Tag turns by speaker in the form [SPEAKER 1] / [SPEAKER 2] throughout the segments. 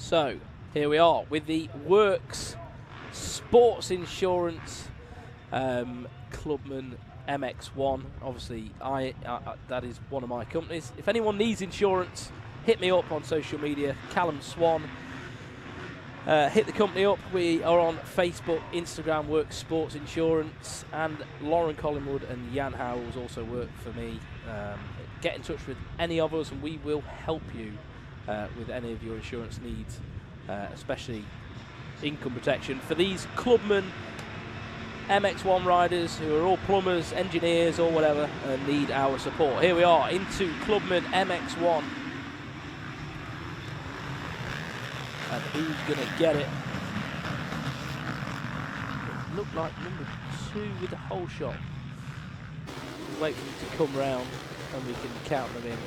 [SPEAKER 1] So here we are with the Works Sports Insurance Clubmen MX1. Obviously, that is one of my companies. If anyone needs insurance, hit me up on social media. Callum Swan. Hit the company up. We are on Facebook, Instagram, Works Sports Insurance, and Lauren Collingwood and Jan Howells also work for me. Get in touch with any of us and we will help you with any of your insurance needs, especially income protection for these Clubmen MX1 riders who are all plumbers, engineers or whatever and need our support. Here we are into Clubmen MX1. And who's going to get it? It looked like number 2 with the whole shot. We'll wait for them to come round and we can count them in.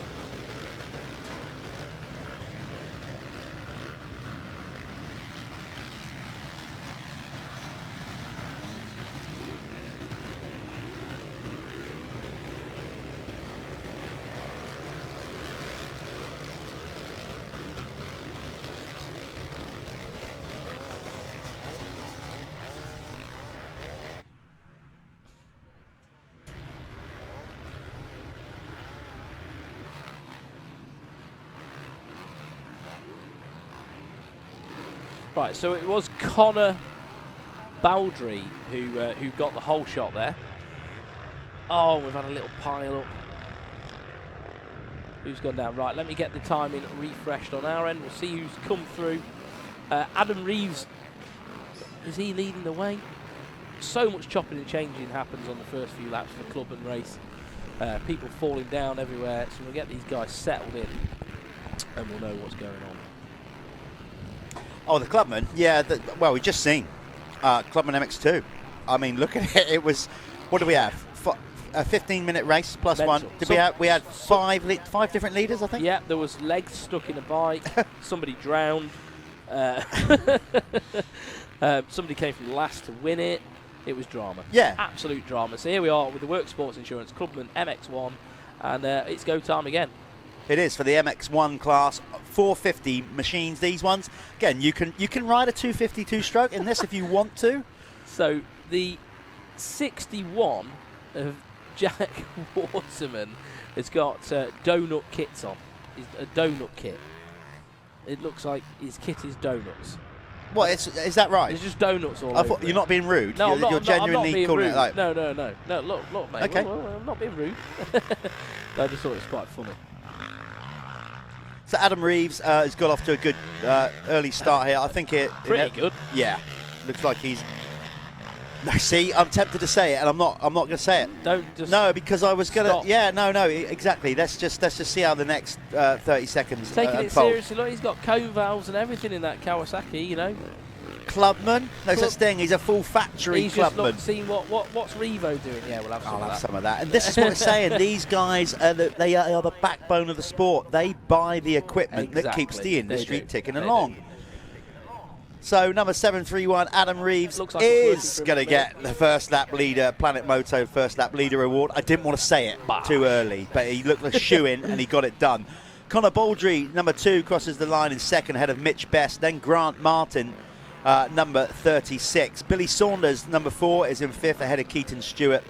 [SPEAKER 1] Right, so it was Connor Baldry who got the whole shot there. Oh, we've had a little pile up. Who's gone down? Right, let me get the timing refreshed on our end. We'll see who's come through. Adam Reeves, is he leading the way? So much chopping and changing happens on the first few laps of the club and race. People falling down everywhere, so we'll get these guys settled in and we'll know what's going on.
[SPEAKER 2] Oh, the Clubmen? Yeah, well, we just seen Clubmen MX2. I mean, look at it. It was, what do we have? A 15-minute race plus
[SPEAKER 1] Mental.
[SPEAKER 2] one. We had five different leaders, I think?
[SPEAKER 1] Yeah, there was legs stuck in a bike. Somebody drowned. Somebody came from last to win it. It was drama.
[SPEAKER 2] Yeah.
[SPEAKER 1] Absolute drama. So here we are with the Works Sports Insurance Clubmen MX1. And it's go time again.
[SPEAKER 2] It is for the MX1 class, 450 machines. These ones, again, you can ride a 252 stroke in this if you want to.
[SPEAKER 1] So the 61 of Jack Waterman has got donut kits on. A donut kit. It looks like his kit is donuts.
[SPEAKER 2] What is that right?
[SPEAKER 1] It's just donuts all
[SPEAKER 2] I
[SPEAKER 1] over.
[SPEAKER 2] thought you're not being rude.
[SPEAKER 1] No,
[SPEAKER 2] you're genuinely calling it like.
[SPEAKER 1] No. Look, mate.
[SPEAKER 2] Okay.
[SPEAKER 1] Well, I'm not being rude. I just thought it was quite funny.
[SPEAKER 2] So Adam Reeves has got off to a good early start here. I think
[SPEAKER 1] pretty good.
[SPEAKER 2] Yeah, looks like he's. No, see, I'm tempted to say it, and I'm not going to say it.
[SPEAKER 1] Don't just.
[SPEAKER 2] No, because I was going to.
[SPEAKER 1] Stop.
[SPEAKER 2] Yeah, no, exactly. Let's just see how the next 30 seconds
[SPEAKER 1] taking it
[SPEAKER 2] unfold.
[SPEAKER 1] seriously. Look, he's got cone valves and everything in that Kawasaki. You know.
[SPEAKER 2] Clubman? No such thing. He's a full factory
[SPEAKER 1] He's
[SPEAKER 2] Clubman.
[SPEAKER 1] just not seen what's Revo doing. Yeah, we'll have some
[SPEAKER 2] I'll
[SPEAKER 1] of
[SPEAKER 2] have
[SPEAKER 1] that.
[SPEAKER 2] some of that. And this is what we're saying. These guys, they are the backbone of the sport. They buy the equipment that keeps the industry ticking along. So number 731, Adam Reeves,
[SPEAKER 1] Looks like
[SPEAKER 2] is going to get the first lap leader, Planet Moto first lap leader award. I didn't want to say it too early, but he looked like a shoe-in and he got it done. Connor Baldry, number 2, crosses the line in second ahead of Mitch Best. Then Grant Martin, number 36. Billy Saunders, number 4, is in 5th ahead of Keaton Stewart.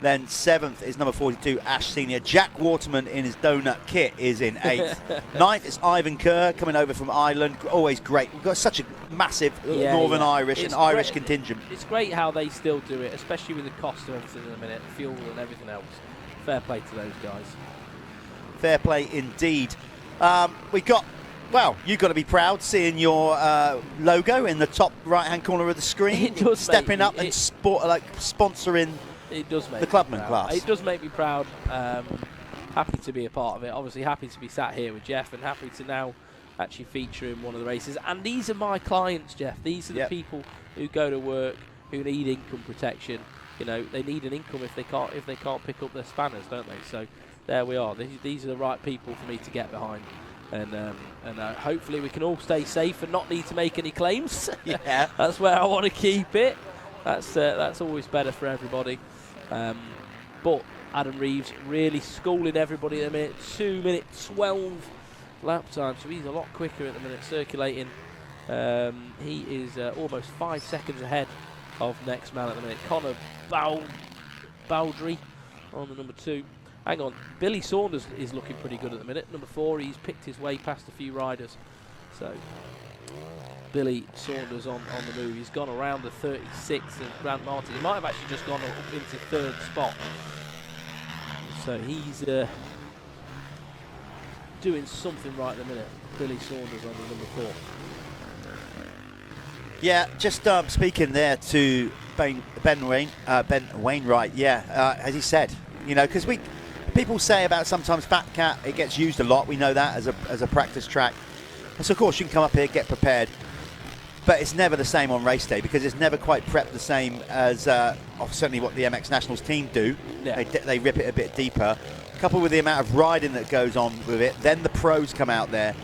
[SPEAKER 2] Then 7th is number 42, Ash Senior. Jack Waterman in his donut kit is in 8th. 9th is Ivan Kerr coming over from Ireland. Always great. We've got such a massive Northern Irish and Irish contingent.
[SPEAKER 1] It's great how they still do it, especially with the cost of everything in a minute, fuel and everything else. Fair play to those guys.
[SPEAKER 2] Fair play indeed. We got. Well, you've got to be proud seeing your logo in the top right-hand corner of the screen.
[SPEAKER 1] It does,
[SPEAKER 2] stepping up and sponsoring the Clubmen class.
[SPEAKER 1] It does make me proud. Happy to be a part of it. Obviously happy to be sat here with Jeff and happy to now actually feature in one of the races. And these are my clients, Jeff. These are the people who go to work, who need income protection. You know, they need an income if they can't pick up their spanners, don't they? So there we are. These are the right people for me to get behind. And hopefully we can all stay safe and not need to make any claims.
[SPEAKER 2] Yeah,
[SPEAKER 1] that's where I want to keep it. That's always better for everybody. But Adam Reeves really schooling everybody at the minute. 2 minute 12 lap time, so he's a lot quicker at the minute, circulating He is almost 5 seconds ahead of next man at the minute. Connor Baldry on the number 2. Hang on, Billy Saunders is looking pretty good at the minute. Number 4, he's picked his way past a few riders. So Billy Saunders on the move. He's gone around the 36 of Grant Martin. He might have actually just gone up into 3rd spot. So he's doing something right at the minute. Billy Saunders on the number 4.
[SPEAKER 2] Yeah, just speaking there to Ben Wainwright. Yeah, as he said, you know, because people say about sometimes FatCat, it gets used a lot. We know that as a practice track. And so of course you can come up here, get prepared, but it's never the same on race day because it's never quite prepped the same as certainly what the MX Nationals team do. Yeah. They rip it a bit deeper, coupled with the amount of riding that goes on with it. Then the pros come out there.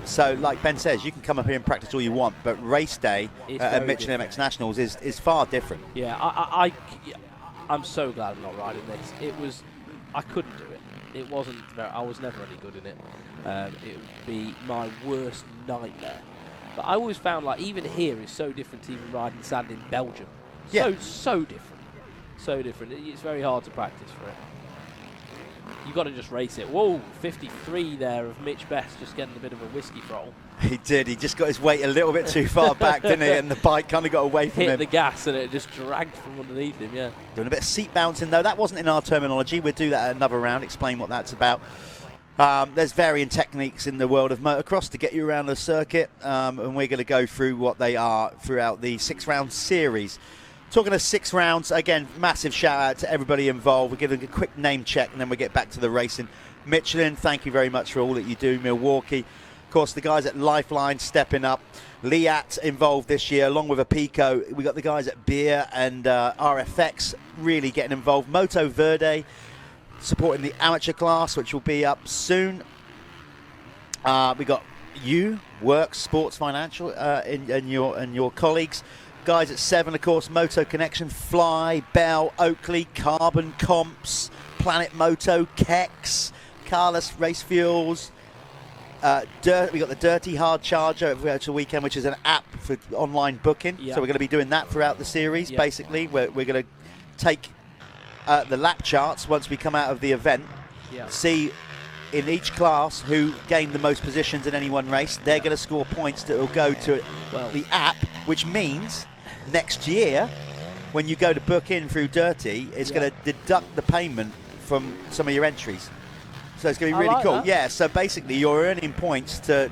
[SPEAKER 2] So like Ben says, you can come up here and practice all you want, but race day at Michelin MX Nationals is far different.
[SPEAKER 1] Yeah, I'm so glad I'm not riding this. I couldn't do it. It wasn't. I was never any good in it. It would be my worst nightmare. But I always found like even here is so different to even riding sand in Belgium.
[SPEAKER 2] Yeah.
[SPEAKER 1] So different. So different. It's very hard to practice for it. You've got to just race it. Whoa, 53 there of Mitch Best just getting a bit of a whiskey throttle.
[SPEAKER 2] He did. He just got his weight a little bit too far back, didn't he? And the bike kind of got away from him.
[SPEAKER 1] Hit the gas and it just dragged from underneath him, yeah.
[SPEAKER 2] Doing a bit of seat bouncing, though. That wasn't in our terminology. We'll do that at another round, explain what that's about. There's varying techniques in the world of motocross to get you around the circuit, and we're going to go through what they are throughout the 6-round series. Talking of 6 rounds, again, massive shout out to everybody involved. We're giving a quick name check and then we'll get back to the racing. Michelin, thank you very much for all that you do. Milwaukee, of course, the guys at Lifeline stepping up. Liat involved this year, along with a Pico. We got the guys at Beer and RFX really getting involved. Moto Verde supporting the amateur class, which will be up soon. We got you, Works, Sports Financial, and your colleagues. Guys at 7, of course, Moto Connection, Fly, Bell, Oakley, Carbon, Comps, Planet Moto, Kex, Carlos Race Fuels. We got the Dirty Hard Charger at Virtual Weekend, which is an app for online booking. Yeah. So we're going to be doing that throughout the series, basically. We're going to take the lap charts once we come out of the event, see in each class who gained the most positions in any one race. They're going to score points that will go to the app, which means next year, when you go to book in through Dirty, it's going to deduct the payment from some of your entries. So it's going to be really cool. That. Yeah, so basically you're earning points to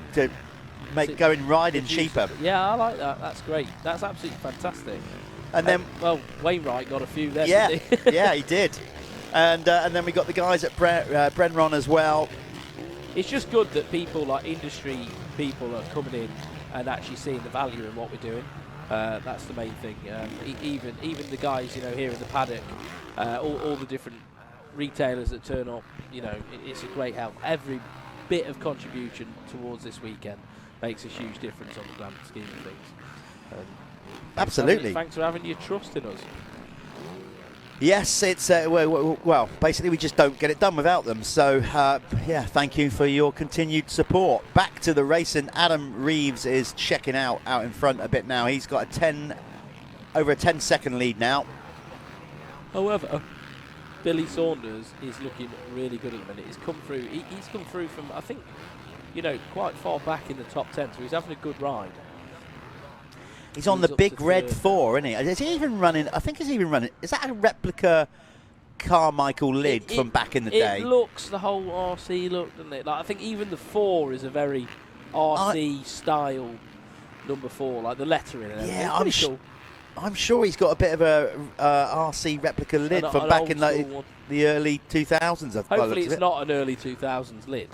[SPEAKER 2] make going riding cheaper.
[SPEAKER 1] Yeah, I like that. That's great. That's absolutely fantastic.
[SPEAKER 2] And then,
[SPEAKER 1] Wainwright got a few there.
[SPEAKER 2] Yeah,
[SPEAKER 1] didn't he?
[SPEAKER 2] yeah, he did. And then we got the guys at Brenron as well.
[SPEAKER 1] It's just good that people like industry people are coming in and actually seeing the value in what we're doing. That's the main thing. Even the guys, here in the paddock, all the different retailers that turn up, it's a great help. Every bit of contribution towards this weekend makes a huge difference on the grand scheme of things.
[SPEAKER 2] Absolutely.
[SPEAKER 1] Thanks for having your trust in us.
[SPEAKER 2] Yes, it's well, basically we just don't get it done without them. So thank you for your continued support. Back to the racing. Adam Reeves is checking out in front a bit now. He's got over a 10-second lead now.
[SPEAKER 1] However, Billy Saunders is looking really good at the minute. He's come through. He's come through from, I think, quite far back in the top 10. So he's having a good ride.
[SPEAKER 2] He's on the big red 4, isn't he? Is he even running? I think he's even running. Is that a replica Carmichael lid from back in the day?
[SPEAKER 1] It looks the whole RC look, doesn't it? Like, I think even the 4 is a very RC style number 4, like the lettering. And
[SPEAKER 2] yeah,
[SPEAKER 1] cool.
[SPEAKER 2] I'm sure he's got a bit of a RC replica lid from back in the early 2000s.
[SPEAKER 1] Hopefully it's not an early 2000s lid.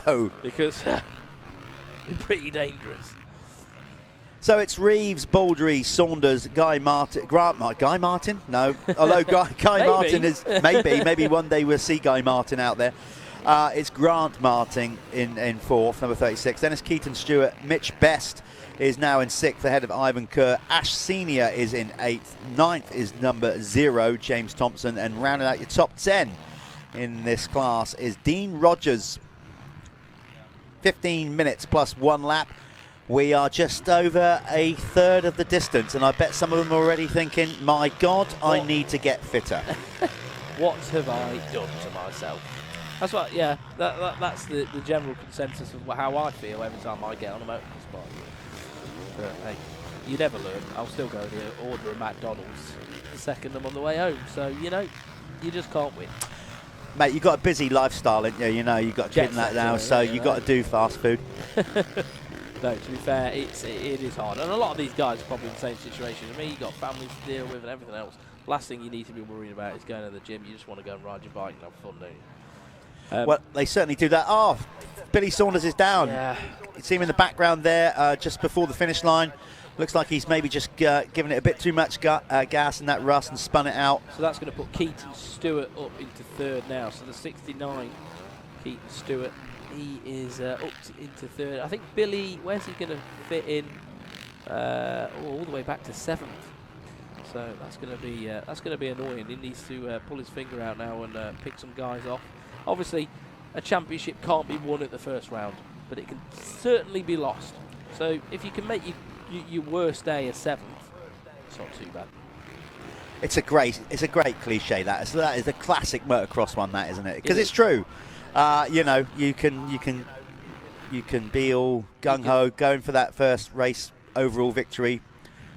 [SPEAKER 2] No.
[SPEAKER 1] Because it's pretty dangerous.
[SPEAKER 2] So it's Reeves, Baldry, Saunders, Grant Martin? No. Although Guy Martin is maybe one day we'll see Guy Martin out there. It's Grant Martin in 4th, number 36. Dennis Keaton Stewart. Mitch Best is now in 6th ahead of Ivan Kerr. Ash Senior is in 8th. 9th is number 0, James Thompson. And rounding out your top 10 in this class is Dean Rogers. 15 minutes plus 1 lap. We are just over a third of the distance, and I bet some of them are already thinking, my God, I need to get fitter.
[SPEAKER 1] What have I done to myself? That's what, yeah, that's the general consensus of how I feel every time I get on a motocross bike. But hey, you never learn. I'll still go to order a McDonald's the second I'm on the way home. So, you know, you just can't win.
[SPEAKER 2] Mate, you've got a busy lifestyle, haven't you? You know, you've got a kid and that now, so you've got to do fast food.
[SPEAKER 1] No, to be fair, it is hard. And a lot of these guys are probably in the same situation as me. You've got families to deal with and everything else. Last thing you need to be worrying about is going to the gym. You just want to go and ride your bike and have fun, don't you?
[SPEAKER 2] Well, they certainly do that. Oh, Billy Saunders is down.
[SPEAKER 1] Yeah.
[SPEAKER 2] You see him in the background there, just before the finish line. Looks like he's maybe just given it a bit too much gas in that rust and spun it out.
[SPEAKER 1] So that's going to put Keaton Stewart up into third now. So the 69, Keaton Stewart, he is up into third. I think Billy, where's he going to fit in? All the way back to seventh. So that's going to be annoying. He needs to pull his finger out now and pick some guys off. Obviously, a championship can't be won at the first round, but it can certainly be lost. So if you can make your worst day a seventh, it's not too bad. It's a
[SPEAKER 2] great cliche. That is a classic motocross one, that isn't it? Because it's true. You know, you can be all gung ho, going for that first race overall victory,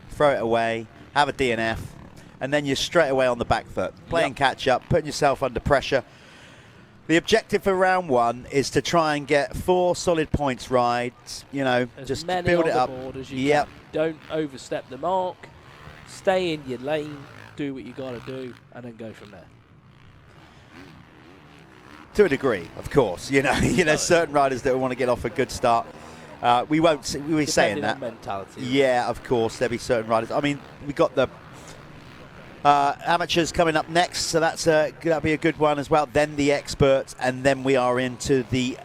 [SPEAKER 2] throw it away, have a DNF, and then you're straight away on the back foot, playing catch up, putting yourself under pressure. The objective for round one is to try and get 4 solid points rides, you know, just build it up.
[SPEAKER 1] As you can. Don't overstep the mark, stay in your lane, do what you got to do, and then go from there.
[SPEAKER 2] To a degree, of course, you know, certain riders that want to get off a good start. We won't. We're saying that.
[SPEAKER 1] Mentality.
[SPEAKER 2] Yeah, of course, there'll be certain riders. I mean, we got the amateurs coming up next, so that'll be a good one as well. Then the experts, and then we are into the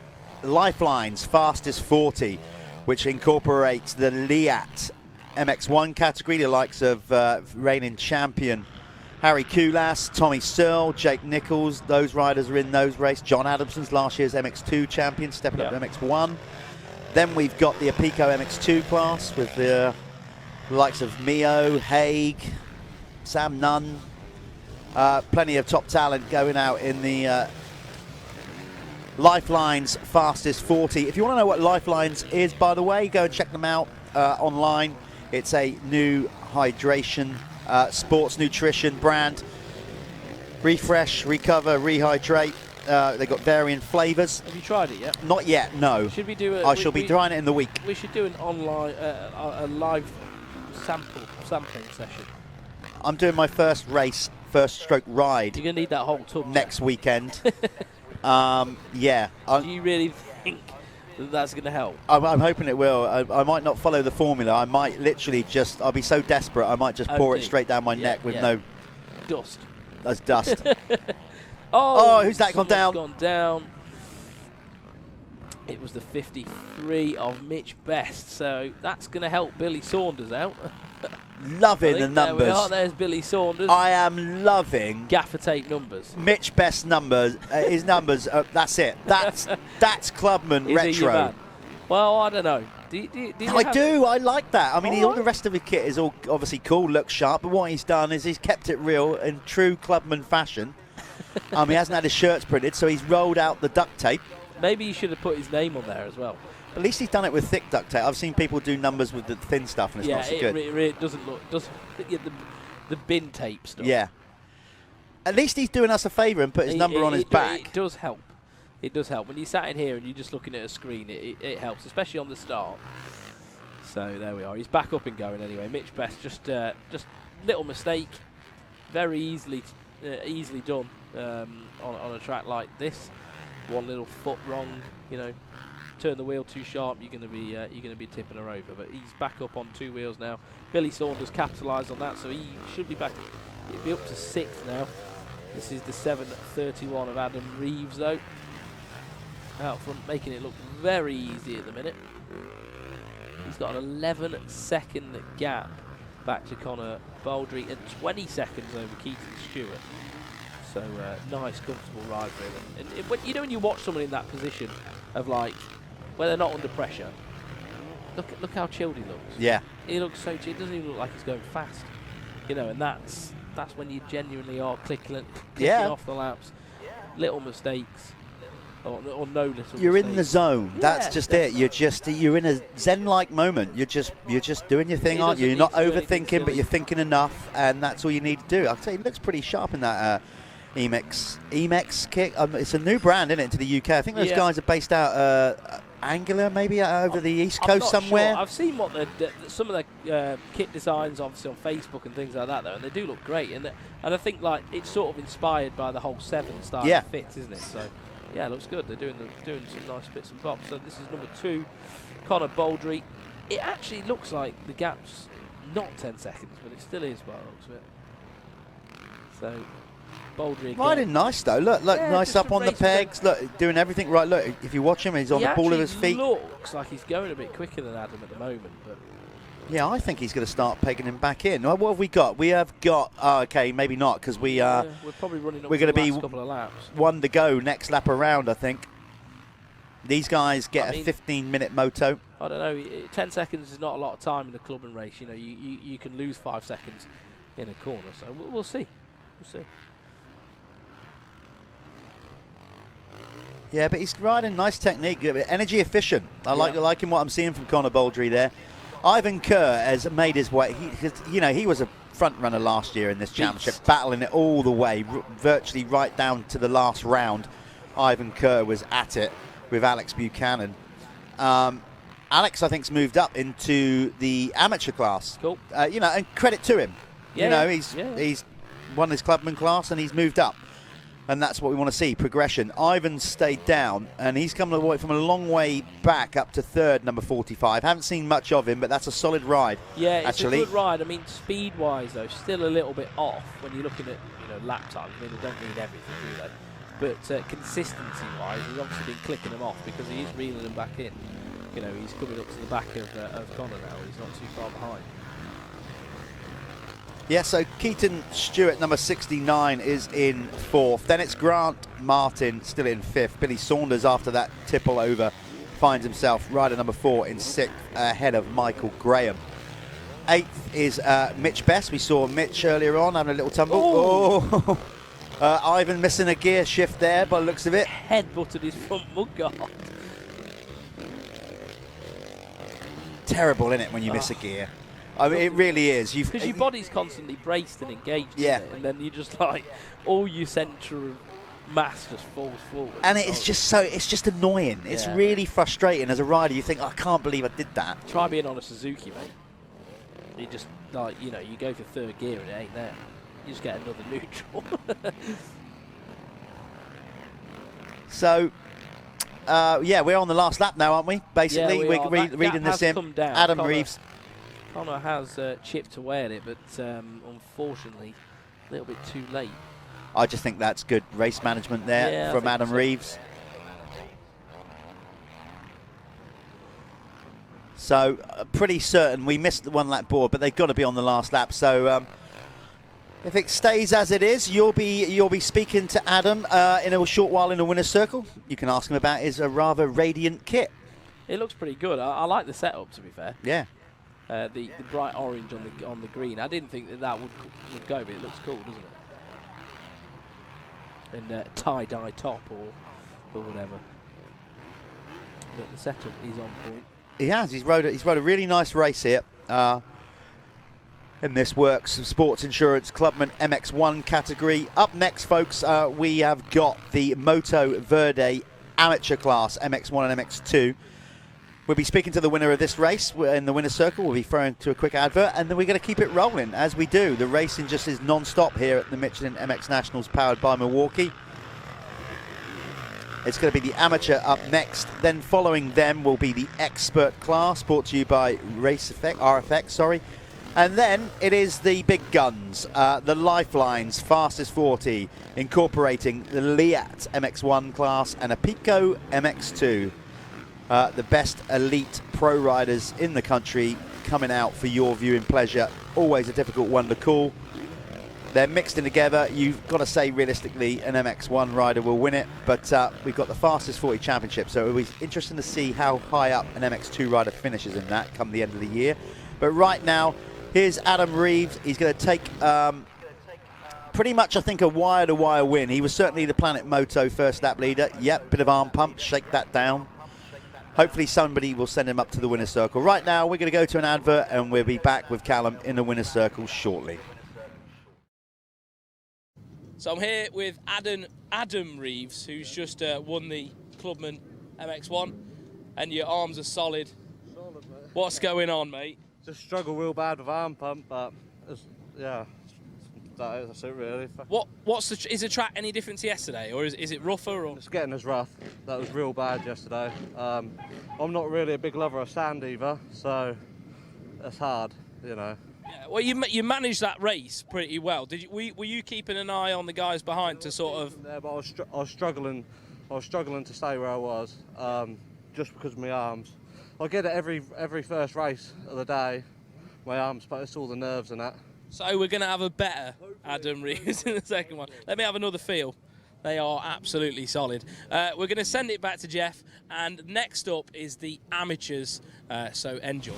[SPEAKER 2] Lifelines Fastest 40, which incorporates the Liat MX1 category, the likes of reigning champion Harry Kulas, Tommy Searle, Jake Nichols. Those riders are in those races. John Adamson's last year's MX2 champion, stepping up to MX1. Then we've got the Apico MX2 class with the likes of Mio, Haig, Sam Nunn. Plenty of top talent going out in the Lifelines Fastest 40. If you want to know what Lifelines is, by the way, go and check them out online. It's a new hydration, sports nutrition brand. Refresh, recover, rehydrate. They've got varying flavours.
[SPEAKER 1] Have you tried it yet?
[SPEAKER 2] Not yet, no.
[SPEAKER 1] Should we do it?
[SPEAKER 2] I shall be trying it in the week.
[SPEAKER 1] We should do an online, a live sampling session.
[SPEAKER 2] I'm doing my first stroke ride.
[SPEAKER 1] You're going to need that whole tub
[SPEAKER 2] next weekend. Yeah.
[SPEAKER 1] Do you really think that's going to help?
[SPEAKER 2] I'm hoping it will. I might not follow the formula. I might literally I'll be so desperate, I might just pour it straight down my neck with no
[SPEAKER 1] dust.
[SPEAKER 2] That's dust.
[SPEAKER 1] Oh,
[SPEAKER 2] who's that gone down?
[SPEAKER 1] Gone down. It was the 53 of Mitch Best, so that's going to help Billy Saunders out.
[SPEAKER 2] Loving the numbers.
[SPEAKER 1] There we are. There's Billy Saunders.
[SPEAKER 2] I am loving
[SPEAKER 1] gaffer tape numbers.
[SPEAKER 2] Mitch Best numbers. His numbers. That's it. That's Clubmen retro.
[SPEAKER 1] Well, I don't know.
[SPEAKER 2] I do. I like that. I mean, all the rest of his kit is all obviously cool, looks sharp, but what he's done is he's kept it real in true Clubmen fashion. He hasn't had his shirts printed, so he's rolled out the duct tape.
[SPEAKER 1] Maybe he should have put his name on there as well.
[SPEAKER 2] At least he's done it with thick duct tape. I've seen people do numbers with the thin stuff, and it's not so good.
[SPEAKER 1] It doesn't look. The bin tape stuff.
[SPEAKER 2] Yeah. At least he's doing us a favour and put his number on his back.
[SPEAKER 1] It does help. It does help. When you sat in here and you're just looking at a screen, it helps, especially on the start. So there we are. He's back up and going anyway. Mitch Best, just little mistake, very easily done on a track like this. One little foot wrong, turn the wheel too sharp, you're going to be tipping her over. But he's back up on 2 wheels now. Billy Saunders capitalised on that, so he should be back. He'll be up to 6th now. This is the 7:31 of Adam Reeves though. Out front, making it look very easy at the minute. He's got an 11-second gap back to Connor Baldry and 20 seconds over Keaton Stewart. So nice, comfortable ride for him. And when you watch someone in that position of where they're not under pressure, look how chilled he looks.
[SPEAKER 2] Yeah.
[SPEAKER 1] He looks so chill. He doesn't even look like he's going fast. You know, and that's when you genuinely are clicking off the laps. Little mistakes. Or no little
[SPEAKER 2] You're
[SPEAKER 1] mistakes.
[SPEAKER 2] in the zone. That's just it. You're in a zen-like moment. You're just doing your thing, aren't you? You're not overthinking, but you're thinking enough, and that's all you need to do. I'll tell you, it looks pretty sharp in that EMX kit. It's a new brand, isn't it, to the UK? I think those guys are based out Angular, maybe over the East Coast somewhere.
[SPEAKER 1] Sure. I've seen some of the kit designs, obviously on Facebook and things like that, though, and they do look great. And I think like it's sort of inspired by the whole 7 style of fit, isn't it? So. Yeah, it looks good. They're doing some nice bits and bobs. So this is number 2, Connor Baldry. It actually looks like the gap's not 10 seconds, but it still is by the looks of it. So Baldry again.
[SPEAKER 2] Riding nice though. Look, nice up on the pegs. Look, doing everything right. Look, if you watch him, he's on the ball of his feet.
[SPEAKER 1] He looks like he's going a bit quicker than Adam at the moment, but.
[SPEAKER 2] Yeah, I think he's going to start pegging him back in. What have we got? We have got, okay, maybe not, because we're
[SPEAKER 1] probably running up
[SPEAKER 2] we're going to be
[SPEAKER 1] couple of laps.
[SPEAKER 2] 1 to go next lap around, I think. These guys get a 15-minute moto.
[SPEAKER 1] I don't know. 10 seconds is not a lot of time in a clubbing race. You know, you can lose 5 seconds in a corner. So we'll see. We'll see.
[SPEAKER 2] Yeah, but he's riding nice technique, energy efficient. I liking what I'm seeing from Connor Baldry there. Ivan Kerr has made his way. He was a front runner last year in this championship, battling it all the way, virtually right down to the last round. Ivan Kerr was at it with Alex Buchanan. Alex, I think, has moved up into the amateur class.
[SPEAKER 1] Cool.
[SPEAKER 2] And credit to him. He's won his Clubman class and he's moved up. And that's what we want to see, progression. Ivan stayed down, and he's come away from a long way back up to 3rd, number 45. Haven't seen much of him, but that's a solid ride. Yeah, it's
[SPEAKER 1] a good ride. I mean, speed-wise, though, still a little bit off when you're looking at lap times. I mean, they don't need everything, do they? But consistency-wise, he's obviously been clicking them off because he is reeling them back in. You know, he's coming up to the back of Connor now. He's not too far behind.
[SPEAKER 2] Yeah, so Keaton Stewart, number 69, is in 4th. Then it's Grant Martin, still in 5th. Billy Saunders, after that tipple over, finds himself rider number 4 in 6th, ahead of Michael Graham. 8th is Mitch Best. We saw Mitch earlier on having a little tumble. Ivan missing a gear shift there by the looks of it.
[SPEAKER 1] Headbutted his front mudguard.
[SPEAKER 2] Terrible, isn't it, when you miss a gear? I mean, it really is.
[SPEAKER 1] Because your body's constantly braced and engaged, isn't it? And then you just like all your central mass just falls forward.
[SPEAKER 2] And it's just annoying. It's really frustrating as a rider. You think, I can't believe I did that.
[SPEAKER 1] Try being on a Suzuki, mate. You just you go for 3rd gear and it ain't there. You just get another neutral.
[SPEAKER 2] So. We're on the last lap now, aren't we? Basically,
[SPEAKER 1] we're
[SPEAKER 2] reading this in. Adam Reeves.
[SPEAKER 1] Connor has chipped away at it, but unfortunately, a little bit too late.
[SPEAKER 2] I just think that's good race management there from Adam Reeves. So, pretty certain we missed the 1 lap board, but they've got to be on the last lap. So, if it stays as it is, you'll be speaking to Adam in a short while in the winner's circle. You can ask him about his rather radiant kit.
[SPEAKER 1] It looks pretty good. I like the setup, to be fair.
[SPEAKER 2] Yeah.
[SPEAKER 1] The bright orange on the green. I didn't think that would go, but it looks cool, doesn't it? And tie-dye top or whatever. But the setup is on point.
[SPEAKER 2] He has. He's rode a really nice race here. In this Works Sports Insurance Clubman MX1 category. Up next, folks, we have got the Moto Verde Amateur class, MX1 and MX2. We'll be speaking to the winner of this race in the winner's circle. We'll be throwing to a quick advert, and then we're going to keep it rolling as we do. The racing just is non-stop here at the Michelin MX Nationals, powered by Milwaukee. It's going to be the amateur up next. Then following them will be the expert class, brought to you by RFX. And then it is the big guns, the Lifelines Fastest 40, incorporating the Liat MX1 class and a Pico MX2. The best elite pro riders in the country coming out for your viewing pleasure. Always a difficult one to call. They're mixed in together. You've got to say, realistically, an MX1 rider will win it, but we've got the fastest 40 championship, so it'll be interesting to see how high up an MX2 rider finishes in that come the end of the year. But right now, here's Adam Reeves. He's going to take pretty much, I think, a wire-to-wire win. He was certainly the Planet Moto first lap leader. Yep, bit of arm pump, shake that down. Hopefully somebody will send him up to the winner's circle. Right now, we're going to go to an advert, and we'll be back with Callum in the winner's circle shortly.
[SPEAKER 1] So I'm here with Adam Reeves, who's just won the Clubmen MX1, and your arms are solid.
[SPEAKER 3] Solid, mate.
[SPEAKER 1] What's going on, mate?
[SPEAKER 3] Just struggle real bad with arm pump, but yeah, that's it really.
[SPEAKER 1] Is the track any different to yesterday, or is it rougher? Or
[SPEAKER 3] it's getting as rough. That was real bad yesterday. I'm not really a big lover of sand either, so it's hard, you know.
[SPEAKER 1] Yeah, well, you managed that race pretty well. Were you keeping an eye on the guys behind to sort of?
[SPEAKER 3] There, but I was struggling to stay where I was, just because of my arms. I get it every first race of the day, my arms, but it's all the nerves and that.
[SPEAKER 1] So we're going to have a better Adam Reeves in the second one. Let me have another feel. They are absolutely solid. We're going to send it back to Jeff, and next up is the amateurs. So enjoy.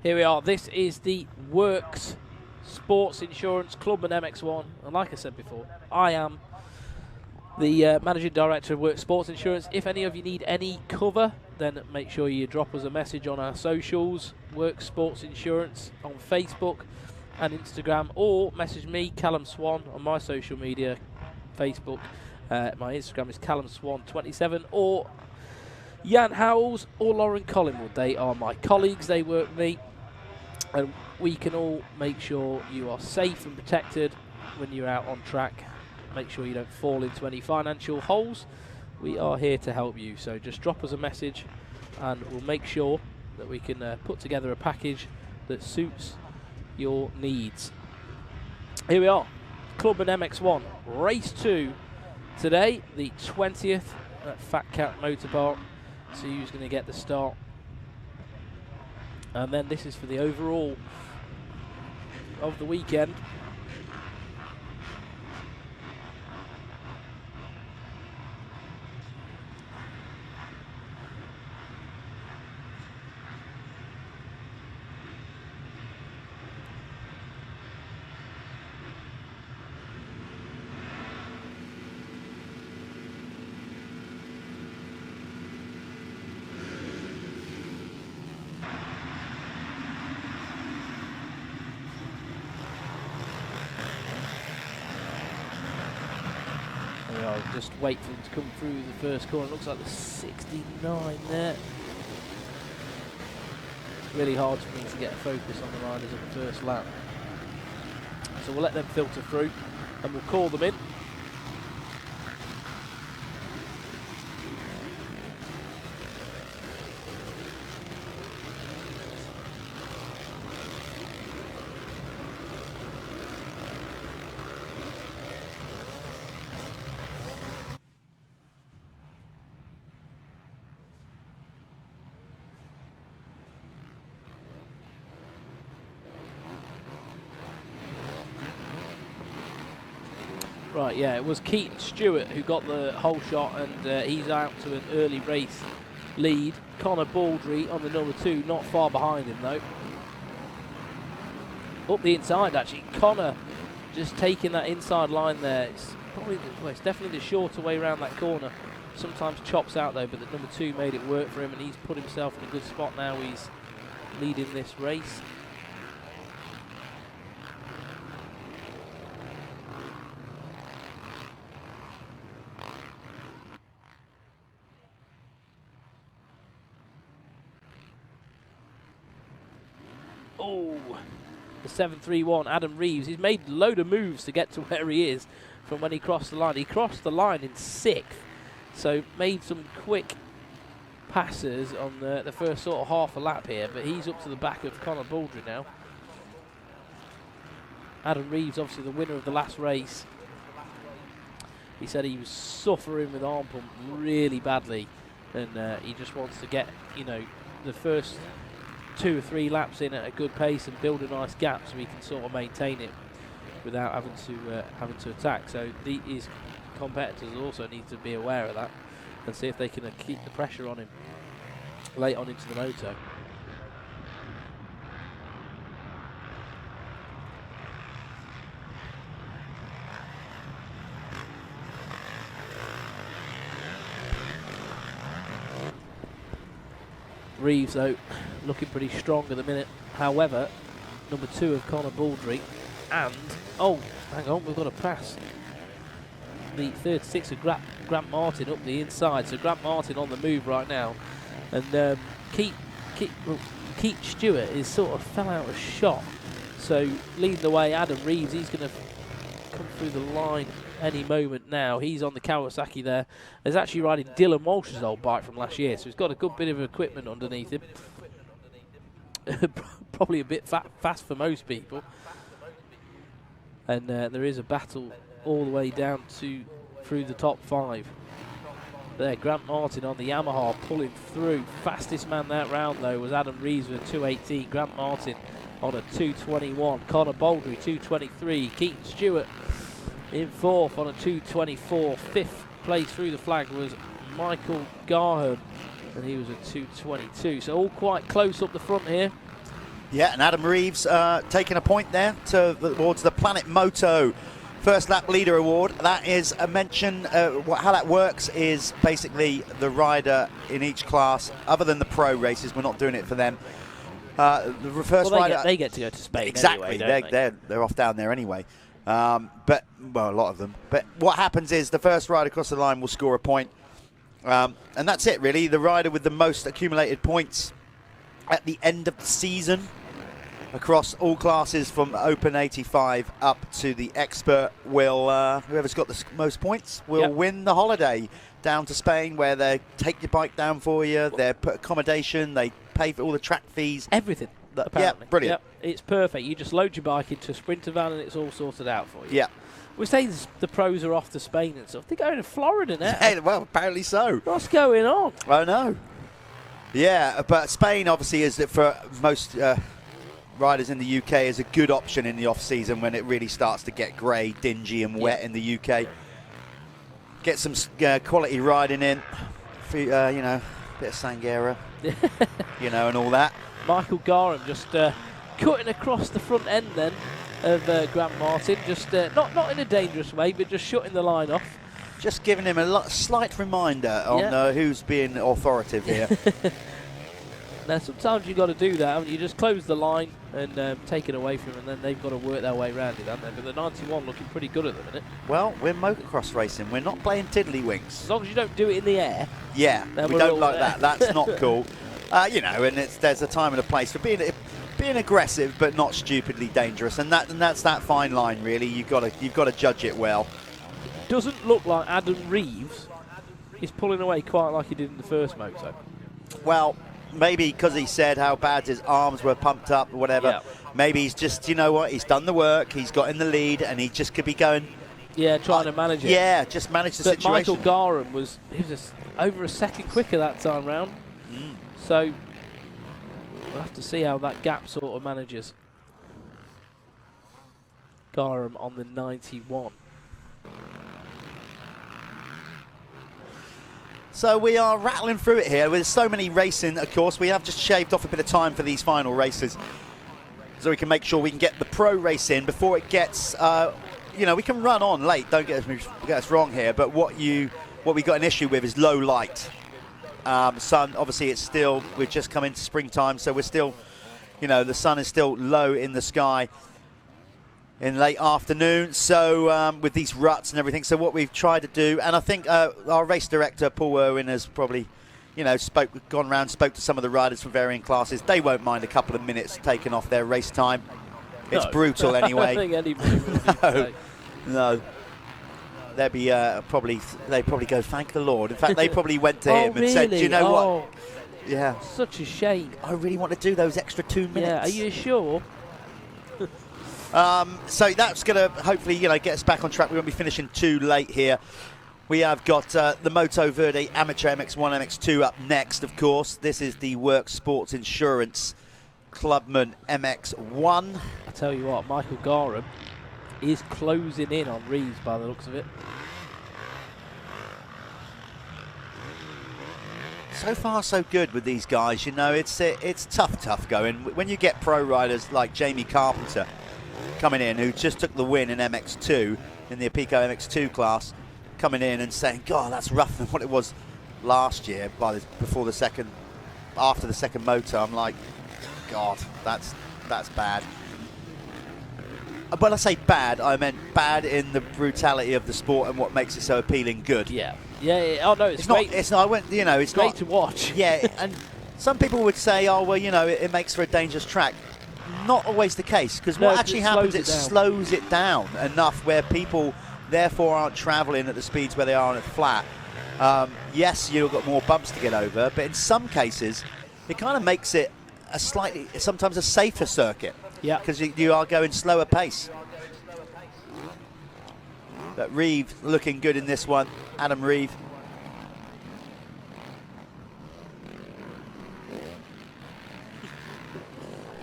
[SPEAKER 1] Here we are. This is the Works Sports Insurance Clubmen MX1. And like I said before, I am the Managing Director of Works Sports Insurance. If any of you need any cover, then make sure you drop us a message on our socials, Works Sports Insurance on Facebook and Instagram, or message me, Callum Swan, on my social media, Facebook. My Instagram is CallumSwan27, or Jan Howells or Lauren Collingwood. They are my colleagues. They work with me. And we can all make sure you are safe and protected when you're out on track. Make sure you don't fall into any financial holes. We are here to help you. So just drop us a message and we'll make sure that we can put together a package that suits your needs. Here we are. Clubmen MX1. Race 2 today, the 20th at FatCat Motor Park. So who's going to get the start? And then this is for the overall of the weekend. Just wait for them to come through the first corner. It looks like the 69 there. It's really hard for me to get a focus on the riders at the first lap. So we'll let them filter through and we'll call them in. Right, yeah, it was Keaton Stewart who got the whole shot, and he's out to an early race lead. Connor Baldry on the number 2, not far behind him though. Up the inside actually, Connor just taking that inside line there. It's probably, well, it's definitely the shorter way around that corner. Sometimes chops out though, but the number 2 made it work for him, and he's put himself in a good spot now. He's leading this race. Oh, the 731, Adam Reeves. He's made a load of moves to get to where he is from when he crossed the line. He crossed the line in 6th, so made some quick passes on the first sort of half a lap here, but he's up to the back of Conor Baldry now. Adam Reeves, obviously the winner of the last race. He said he was suffering with arm pump really badly, and he just wants to get, you know, the first 2 or 3 laps in at a good pace and build a nice gap so he can sort of maintain it without having to attack. So his competitors also need to be aware of that and see if they can keep the pressure on him late on into the moto. Reeves, though, looking pretty strong at the minute. However, number 2 of Conor Baldry, and, oh, hang on, we've got to pass the 36 of Grant Martin up the inside. So Grant Martin on the move right now. And Keith Stewart is sort of fell out of shot. So leading the way, Adam Reeves, he's going to come through the line any moment now. He's on the Kawasaki there. He's actually riding Dylan Walsh's old bike from last year, so he's got a good bit of equipment underneath him. Probably a bit fast for most people. And there is a battle all the way down through the top 5. There, Grant Martin on the Yamaha pulling through. Fastest man that round, though, was Adam Reeves with a 2:18. Grant Martin on a 2:21. Conor Baldry, 2:23. Keaton Stewart in 4th on a 2:24. 5th place through the flag was Michael Garham, and he was a 2:22. So all quite close up the front here.
[SPEAKER 2] Yeah, and Adam Reeves taking a point there towards the Planet Moto First Lap Leader Award. That is a mention. How that works is basically the rider in each class, other than the pro races, we're not doing it for them. The first rider,
[SPEAKER 1] they get to go to Spain.
[SPEAKER 2] Exactly,
[SPEAKER 1] anyway,
[SPEAKER 2] they're off down there anyway. But well, a lot of them. But what happens is the first rider across the line will score a point, and that's it really. The rider with the most accumulated points at the end of the season across all classes from Open 85 up to the Expert will, whoever's got the most points will win the holiday down to Spain, where they take your bike down for you, they put accommodation, they pay for all the track fees.
[SPEAKER 1] Everything.
[SPEAKER 2] Yeah, brilliant.
[SPEAKER 1] Yep, it's perfect. You just load your bike into a Sprinter van and it's all sorted out for you.
[SPEAKER 2] Yeah.
[SPEAKER 1] We say the pros are off to Spain and stuff. They're going to Florida now.
[SPEAKER 2] Yeah, well, apparently so.
[SPEAKER 1] What's going on?
[SPEAKER 2] I know. Yeah, but Spain obviously is, for most riders in the UK, is a good option in the off-season when it really starts to get grey, dingy and wet in the UK. Get some quality riding in, you know, bit of Sangera, you know, and all that.
[SPEAKER 1] Michael Garham just cutting across the front end then of Grant Martin, just not in a dangerous way, but just shutting the line off.
[SPEAKER 2] Just giving him a slight reminder on who's being authoritative here.
[SPEAKER 1] Now, sometimes you've got to do that, haven't you? Just close the line and take it away from them, and then they've got to work their way around it, haven't they? But the 91 looking pretty good at the minute.
[SPEAKER 2] Well, we're motocross racing. We're not playing tiddlywinks.
[SPEAKER 1] As long as you don't do it in the air.
[SPEAKER 2] Yeah, we don't like that. That's not cool. You know, and there's a time and a place for being aggressive, but not stupidly dangerous, and that's that fine line, really. You've got to judge it well.
[SPEAKER 1] Doesn't look like Adam Reeves is pulling away quite like he did in the first moto.
[SPEAKER 2] Well, maybe because he said how bad his arms were pumped up or whatever. Yeah. Maybe he's just, you know what, he's done the work, he's got in the lead, and he just could be going...
[SPEAKER 1] Yeah, trying to manage it.
[SPEAKER 2] Yeah, just manage the situation.
[SPEAKER 1] Michael Garham was over a second quicker that time round. So we'll have to see how that gap sort of manages. Garham on the 91.
[SPEAKER 2] So we are rattling through it here. With so many racing, of course, we have just shaved off a bit of time for these final races, so we can make sure we can get the pro race in before it gets, you know, we can run on late. Don't get us wrong here, but what we got an issue with is low light. Sun, obviously, it's still, we've just come into springtime, so we're still, you know, the sun is still low in the sky in late afternoon, so with these ruts and everything. So what we've tried to do, and I think our race director Paul Irwin has probably, you know, gone around, spoke to some of the riders from varying classes. They won't mind a couple of minutes taken off their race time. It's brutal anyway.
[SPEAKER 1] I think anybody would
[SPEAKER 2] No. they'd probably go, thank the Lord. In fact, they probably went to him and said, do you know what? Yeah.
[SPEAKER 1] Such a shame.
[SPEAKER 2] I really want to do those extra 2 minutes.
[SPEAKER 1] Yeah, are you sure?
[SPEAKER 2] So that's going to hopefully, get us back on track. We won't be finishing too late here. We have got the Moto Verde Amateur MX1, MX2 up next, of course. This is the Work Sports Insurance Clubmen MX1.
[SPEAKER 1] I tell you what, Michael Garham is closing in on Reeves by the looks of it.
[SPEAKER 2] So far, so good with these guys. It's tough going. When you get pro riders like Jamie Carpenter coming in, who just took the win in MX2, in the Apico MX2 class, coming in and saying, God, that's rougher than what it was last year after the second motor. I'm like, God, that's bad. When I say bad, I meant bad in the brutality of the sport and what makes it so appealing good.
[SPEAKER 1] Yeah. Oh no, it's great.
[SPEAKER 2] It's not. It's
[SPEAKER 1] great
[SPEAKER 2] not
[SPEAKER 1] to watch.
[SPEAKER 2] Yeah, and some people would say, oh well, it makes for a dangerous track. Not always the case, because what actually happens, it slows it down enough where people therefore aren't travelling at the speeds where they are on a flat. Yes, you've got more bumps to get over, but in some cases, it kind of makes it sometimes a safer circuit.
[SPEAKER 1] Yeah.
[SPEAKER 2] Because you are going slower pace. But Reeves looking good in this one. Adam Reeves.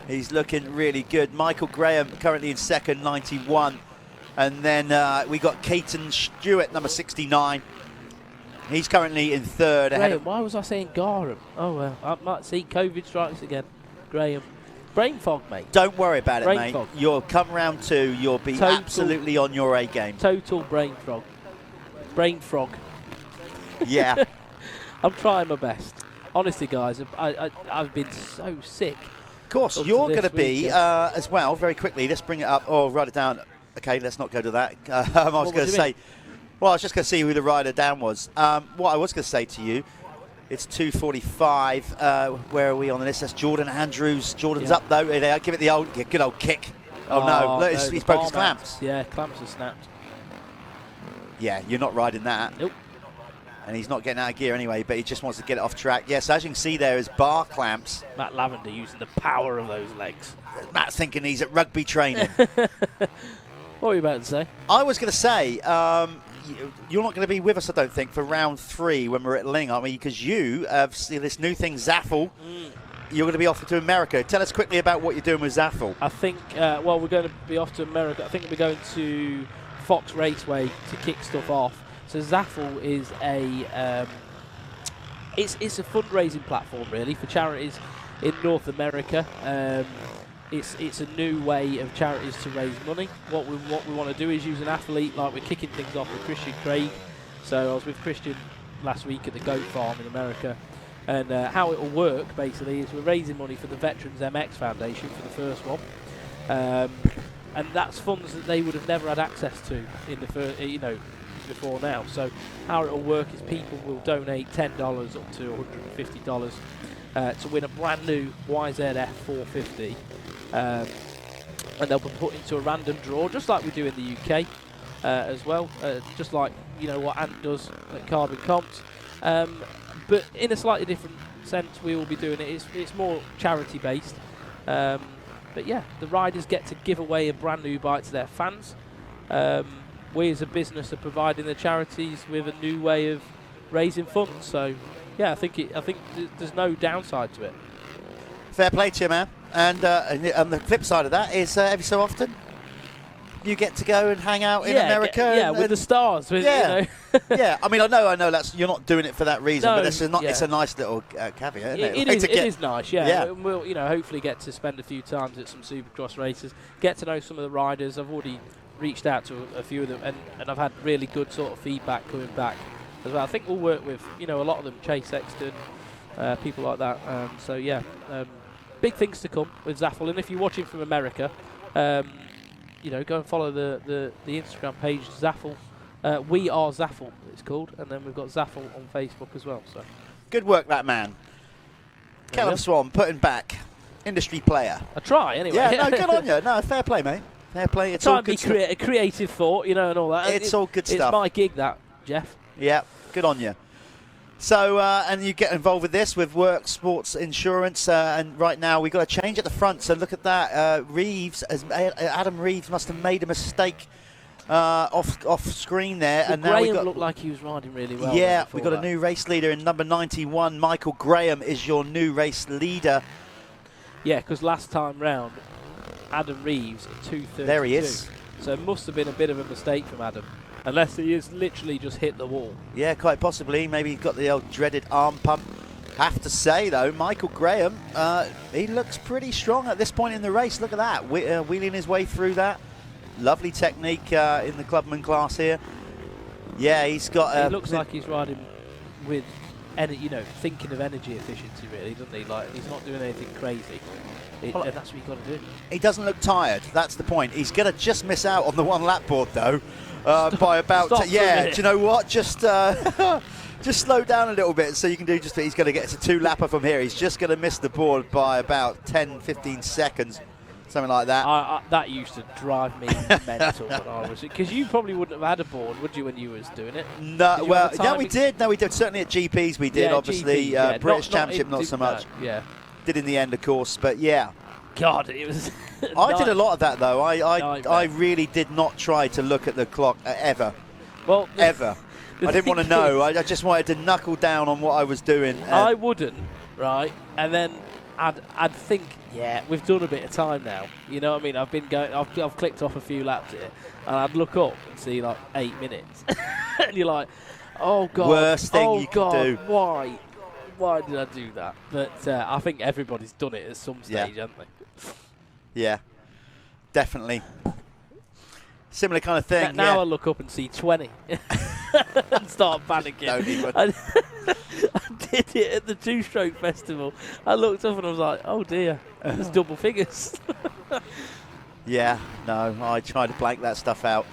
[SPEAKER 2] He's looking really good. Michael Graham currently in second, 91. And then we got Caton Stewart, number 69. He's currently in third.
[SPEAKER 1] Graham, why was I saying Garham? Oh, well, I might see COVID strikes again. Graham. Brain fog, mate.
[SPEAKER 2] Don't worry about it,
[SPEAKER 1] brain
[SPEAKER 2] mate.
[SPEAKER 1] Fog.
[SPEAKER 2] You'll come round two. You'll be absolutely on your A game.
[SPEAKER 1] Total brain frog. Brain frog.
[SPEAKER 2] Yeah.
[SPEAKER 1] I'm trying my best. Honestly, guys, I've been so sick.
[SPEAKER 2] Of course, you're going to be as well, very quickly. Let's bring it up. Oh, write it down. Okay, let's not go to that. I was going to say, well, I was just going to see who the rider down was. What I was going to say to you, it's 2:45. Where are we on the list? That's Jordan Andrews. Jordan's up, though. Give it the good old kick. Oh, no. Look, he's broke his clamps.
[SPEAKER 1] Yeah, clamps are snapped.
[SPEAKER 2] Yeah, you're not riding that.
[SPEAKER 1] Nope.
[SPEAKER 2] And he's not getting out of gear anyway, but he just wants to get it off track. Yes, as you can see there is bar clamps.
[SPEAKER 1] Matt Lavender using the power of those legs.
[SPEAKER 2] Matt's thinking he's at rugby training.
[SPEAKER 1] What were you about to say?
[SPEAKER 2] I was going to say, you're not going to be with us, I don't think, for round 3 when we're at Ling, aren't we? Because you have seen this new thing, Zaffle. You're going to be off to America. Tell us quickly about what you're doing with Zaffle.
[SPEAKER 1] I think, well, we're going to be off to America. I think we're going to Fox Raceway to kick stuff off. So Zaffle is it's a fundraising platform really for charities in North America. It's a new way of charities to raise money. What we want to do is use an athlete, like we're kicking things off with Christian Craig. So I was with Christian last week at the goat farm in America, and how it will work basically is we're raising money for the Veterans MX Foundation for the first one, and that's funds that they would have never had access to in the first, before now. So how it will work is people will donate $10 up to $150 to win a brand new YZF 450. And they'll be put into a random draw, just like we do in the UK as well, just like what Ant does at Carbon Comps, but in a slightly different sense. We will be doing it. It's more charity based, but yeah, the riders get to give away a brand new bike to their fans. We as a business are providing the charities with a new way of raising funds. So yeah, I think there's no downside to it.
[SPEAKER 2] Fair play to you, man. And on the flip side of that is every so often you get to go and hang out in America.
[SPEAKER 1] With the stars.
[SPEAKER 2] Yeah, I mean, I know that's you're not doing it for that reason, but it's a nice little caveat, isn't it?
[SPEAKER 1] It is nice. Yeah. We'll hopefully get to spend a few times at some Supercross races, get to know some of the riders. I've already reached out to a few of them, and I've had really good sort of feedback coming back as well. I think we'll work with a lot of them, Chase Sexton, people like that. So yeah. Big things to come with Zaffle, and if you're watching from America, go and follow the Instagram page Zaffle. We are Zaffle, it's called, and then we've got Zaffle on Facebook as well. So
[SPEAKER 2] good work, that man. Callum Swan putting back, industry player.
[SPEAKER 1] I try anyway.
[SPEAKER 2] Yeah, no, good on you. No, fair play, mate. Fair play. It's
[SPEAKER 1] Try
[SPEAKER 2] all
[SPEAKER 1] and be
[SPEAKER 2] good stuff.
[SPEAKER 1] creative thought, and all that.
[SPEAKER 2] It's all good stuff.
[SPEAKER 1] It's my gig, that, Jeff.
[SPEAKER 2] Yeah, good on you. So, and you get involved with this with Work Sports Insurance, and right now we've got a change at the front. So look at that. Adam Reeves must have made a mistake off screen there,
[SPEAKER 1] Well,
[SPEAKER 2] and now we
[SPEAKER 1] Graham
[SPEAKER 2] got.
[SPEAKER 1] looked like he was riding really well.
[SPEAKER 2] Yeah, we got a new race leader in number 91. Michael Graham is your new race leader.
[SPEAKER 1] Yeah, because last time round, Adam Reeves 2:32.
[SPEAKER 2] There he is.
[SPEAKER 1] So it must have been a bit of a mistake from Adam, unless he has literally just hit the wall.
[SPEAKER 2] Yeah, quite possibly. Maybe he's got the old dreaded arm pump. Have to say, though, Michael Graham, he looks pretty strong at this point in the race. Look at that, wheeling his way through that. Lovely technique in the Clubman class here. Yeah, he's got...
[SPEAKER 1] It looks like he's riding with, thinking of energy efficiency, really, doesn't he? Like, he's not doing anything crazy. And that's what you've got to do.
[SPEAKER 2] He doesn't look tired. That's the point. He's going to just miss out on the one lap board, though, by about... Yeah, do you know what? Just slow down a little bit so you can do just... He's going to get to 2-lapper from here. He's just going to miss the board by about 10, 15 seconds, something like that.
[SPEAKER 1] That used to drive me mental when I was... Because you probably wouldn't have had a board, would you, when you was doing it?
[SPEAKER 2] No, well, yeah, we did. No, we did. Certainly at GPs we did, obviously.
[SPEAKER 1] GPs,
[SPEAKER 2] British Championship, not so much.
[SPEAKER 1] Yeah.
[SPEAKER 2] Did in the end, of course, but yeah.
[SPEAKER 1] God, it was...
[SPEAKER 2] I did a lot of that, though. I really did not try to look at the clock ever.
[SPEAKER 1] Well,
[SPEAKER 2] ever. I didn't want to know. I just wanted to knuckle down on what I was doing.
[SPEAKER 1] I wouldn't, right? And then I'd think, yeah, we've done a bit of time now. You know what I mean? I've been going. I've clicked off a few laps here, and I'd look up and see like 8 minutes, and you're like, oh God,
[SPEAKER 2] worst thing you could do.
[SPEAKER 1] Why? Why did I do that? But I think everybody's done it at some stage, haven't they?
[SPEAKER 2] Yeah, definitely. Similar kind of thing.
[SPEAKER 1] Now I look up and see 20 and start panicking.
[SPEAKER 2] Don't even.
[SPEAKER 1] I did it at the two-stroke festival. I looked up and I was like, oh dear, there's double figures.
[SPEAKER 2] Yeah, no, I try to blank that stuff out.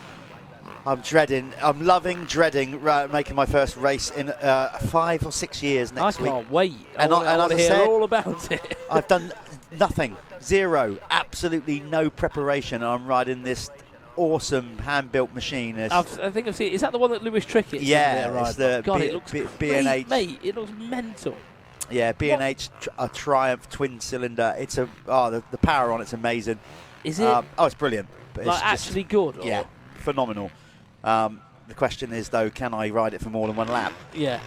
[SPEAKER 2] I'm loving dreading making my first race in 5 or 6 years next week.
[SPEAKER 1] I can't wait. I
[SPEAKER 2] And
[SPEAKER 1] want to
[SPEAKER 2] as I
[SPEAKER 1] hear
[SPEAKER 2] said,
[SPEAKER 1] all about it.
[SPEAKER 2] I've done nothing, zero, absolutely no preparation. I'm riding this awesome hand-built machine.
[SPEAKER 1] I think I've seen it. Is that the one that Lewis Trickett?
[SPEAKER 2] Yeah, it's the
[SPEAKER 1] God, it looks
[SPEAKER 2] B&H.
[SPEAKER 1] Mate, it looks mental.
[SPEAKER 2] Yeah, B&H a Triumph twin cylinder. It's the power on it's amazing.
[SPEAKER 1] Is it?
[SPEAKER 2] It's brilliant. But
[SPEAKER 1] like
[SPEAKER 2] it's just,
[SPEAKER 1] actually good? Or?
[SPEAKER 2] Yeah, phenomenal. The question is though, can I ride it for more than one lap?
[SPEAKER 1] Yeah.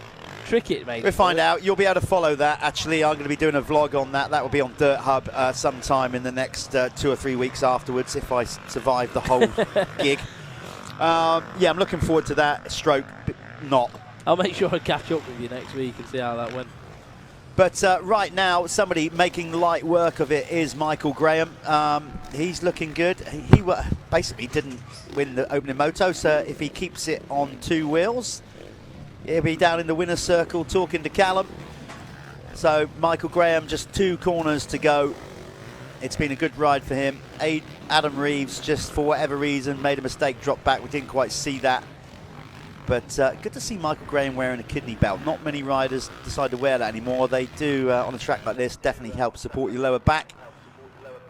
[SPEAKER 1] Trickett, mate.
[SPEAKER 2] We'll find out. You'll be able to follow that. Actually, I'm going to be doing a vlog on that. That will be on Dirt Hub sometime in the next 2 or 3 weeks afterwards, if I survive the whole gig. Yeah, I'm looking forward to that. Stroke, not.
[SPEAKER 1] I'll make sure I catch up with you next week and see how that went.
[SPEAKER 2] But right now, somebody making light work of it is Michael Graham. He's looking good. He basically didn't win the opening moto, so if he keeps it on 2 wheels, he'll be down in the winner's circle talking to Callum. So Michael Graham, just 2 corners to go. It's been a good ride for him. Adam Reeves, just for whatever reason, made a mistake, dropped back. We didn't quite see that. But good to see Michael Graham wearing a kidney belt. Not many riders decide to wear that anymore. They do on a track like this. Definitely help support your lower back.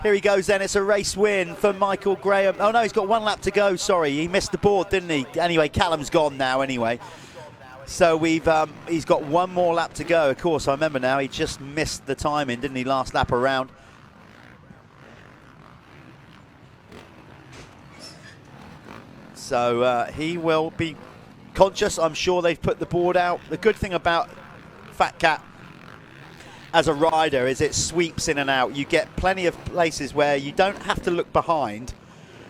[SPEAKER 2] Here he goes then. It's a race win for Michael Graham. Oh no, he's got 1 lap to go. Sorry, he missed the board, didn't he? Anyway, Callum's gone now anyway. So he's got 1 more lap to go. Of course, I remember now, he just missed the timing, didn't he, last lap around. So he will be conscious. I'm sure they've put the board out. The good thing about FatCat as a rider is it sweeps in and out. You get plenty of places where you don't have to look behind.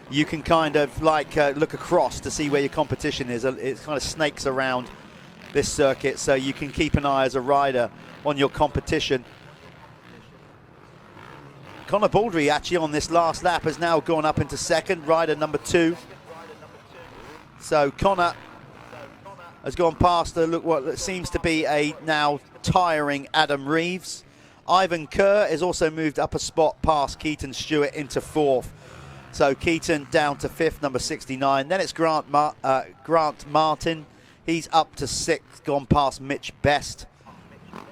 [SPEAKER 2] You can kind of like look across to see where your competition is. It kind of snakes around this circuit, so you can keep an eye as a rider on your competition. Connor Baldry actually on this last lap has now gone up into second, rider number 2. So Connor has gone past what seems to be a now tiring Adam Reeves. Ivan Kerr has also moved up a spot past Keaton Stewart into 4th. So Keaton down to 5th, number 69. Then it's Grant Martin. He's up to 6th, gone past Mitch Best.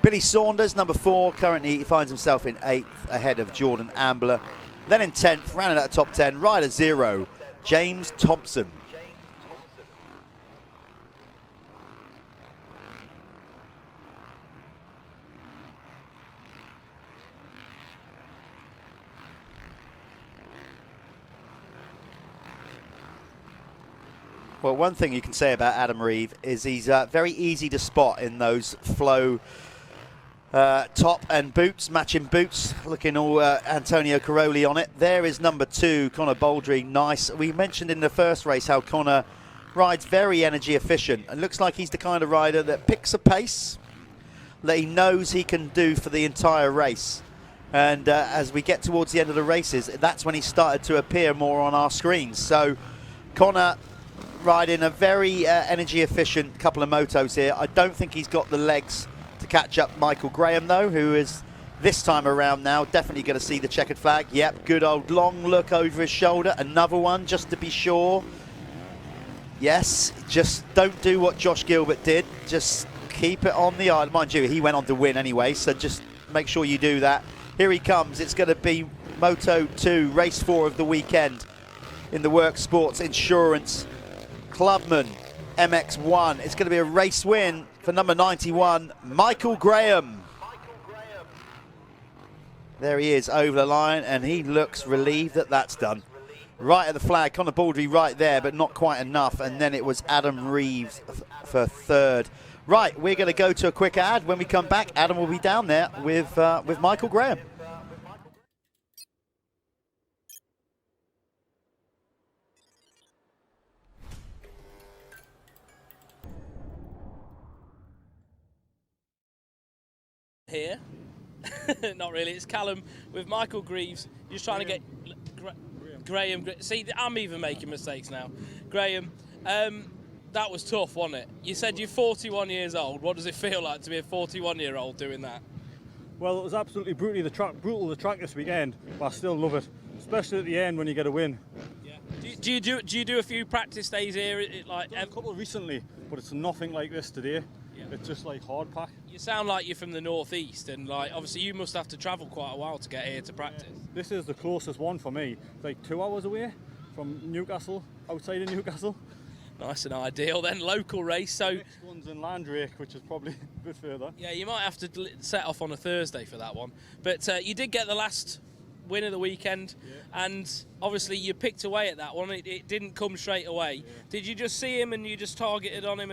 [SPEAKER 2] Billy Saunders, number 4, currently he finds himself in 8th, ahead of Jordan Ambler. Then in 10th, rounding out the top 10, rider 0, James Thompson. Well, one thing you can say about Adam Reeves is he's very easy to spot in those flow top and boots, matching boots, looking all Antonio Caroli on it. There is number 2, Connor Baldry, nice. We mentioned in the first race how Connor rides very energy efficient and looks like he's the kind of rider that picks a pace that he knows he can do for the entire race. And as we get towards the end of the races, that's when he started to appear more on our screens. So Connor riding a very energy efficient couple of motos here. I don't think he's got the legs to catch up Michael Graham though, who is this time around now definitely going to see the checkered flag. Yep, good old long look over his shoulder, another one just to be sure. Yes, just don't do what Josh Gilbert did, just keep it on the island. Mind you, he went on to win anyway, so just make sure you do that. Here he comes. It's going to be Moto 2, race 4 of the weekend in the Work Sports Insurance Clubmen MX1. It's going to be a race win for number 91, Michael Graham. There he is over the line, and he looks relieved that that's done. Right at the flag, Connor Baldry right there, but not quite enough. And then it was Adam Reeves for 3rd. Right, we're going to go to a quick ad. When we come back, Adam will be down there with Michael Graham.
[SPEAKER 1] Here. Not really, it's Callum with Michael Reeves. You're just trying to get Graham. See, I'm even making mistakes now. Graham, that was tough, wasn't it? You said you're 41 years old. What does it feel like to be a 41-year-old doing that?
[SPEAKER 4] Well, it was absolutely brutal the track this weekend, but I still love it, especially at the end when you get a win.
[SPEAKER 1] Yeah. Do you do a few practice days here?
[SPEAKER 4] A couple recently, but it's nothing like this today.
[SPEAKER 1] Yeah.
[SPEAKER 4] It's just like hard pack.
[SPEAKER 1] You sound like you're from the northeast, and like obviously you must have to travel quite a while to get here to practice.
[SPEAKER 4] This is the closest one for me. It's like 2 hours away from Newcastle, outside of Newcastle.
[SPEAKER 1] Nice and ideal then, local race. So
[SPEAKER 4] the next one's in Landrake, which is probably a bit further.
[SPEAKER 1] Yeah, you might have to set off on a Thursday for that one. But you did get the last win of the weekend, and obviously you picked away at that one. It didn't come straight away. Yeah. Did you just see him and you just targeted on him?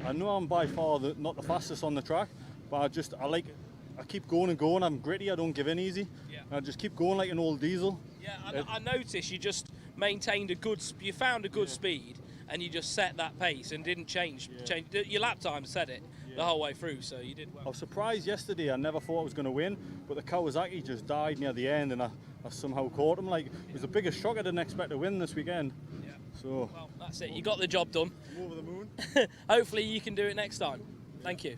[SPEAKER 4] I know I'm by far not the fastest on the track, but I keep going and going. I'm gritty. I don't give in easy. Yeah. I just keep going like an old diesel.
[SPEAKER 1] Yeah, I noticed you just maintained you found a good speed, and you just set that pace and didn't change. Your lap time said it the whole way through, so you did well.
[SPEAKER 4] I was surprised yesterday. I never thought I was going to win, but the Kawasaki just died near the end, and I somehow caught him. Like, it was the biggest shock. I didn't expect to win this weekend. Yeah. So
[SPEAKER 1] well, that's it. You got the job done.
[SPEAKER 4] I'm over the moon.
[SPEAKER 1] Hopefully you can do it next time. Thank you.